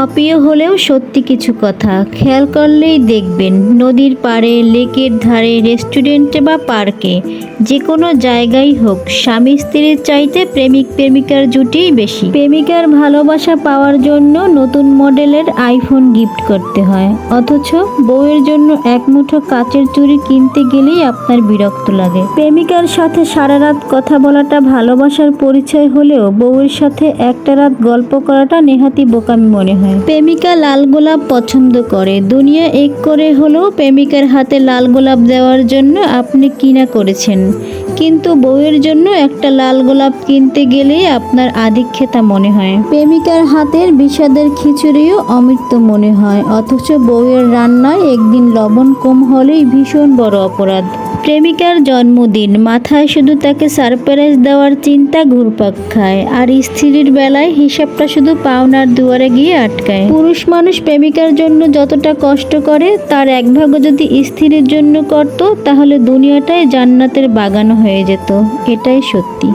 অপ্রিয় হলেও সত্যি কিছু কথা খেয়াল করলেই দেখবেন, নদীর পাড়ে, লেকের ধারে, রেস্টুরেন্টে বা পার্কে, যে কোনো জায়গায় হোক, স্বামী স্ত্রীর চাইতে প্রেমিক প্রেমিকার জুটিই বেশি। প্রেমিকার ভালোবাসা পাওয়ার জন্য নতুন মডেলের আইফোন গিফট করতে হয়, অথচ বউয়ের জন্য এক মুঠো কাচের চুড়ি কিনতে গেলেই আপনার বিরক্ত লাগে। প্রেমিকার সাথে সারা রাত কথা বলাটা ভালোবাসার পরিচয় হলেও বউয়ের সাথে একটা রাত গল্প করাটা নেহাতি বোকামি মনে হয়। প্রেমিকা লাল গোলাপ পছন্দ করে, দুনিয়া এক করে হলেও প্রেমিকার হাতে লাল গোলাপ দেওয়ার জন্য আপনি কিনা করেছেন, কিন্তু বউয়ের জন্য একটা লাল গোলাপ কিনতে গেলেই আপনার আধিক্যতা মনে হয়। প্রেমিকার হাতের বিষাদের খিচুড়িও অমৃত মনে হয়, অথচ বউয়ের রান্নায় একদিন লবণ কম হলেই ভীষণ বড় অপরাধ। প্রেমিকার জন্মদিন, মাথায় শুধু তাকে সারপ্রাইজ দেওয়ার চিন্তা ঘুরপাক খায়, আর স্ত্রীর বেলায় হিসাবটা শুধু পাওনার দুয়ারে গিয়ে আটকায়। পুরুষ মানুষ প্রেমিকার জন্য যতটা কষ্ট করে, তার এক ভাগও যদি স্ত্রীর জন্য করত, তাহলে দুনিয়াটাই জান্নাতের বাগান হয়ে যেত। এটাই সত্যি।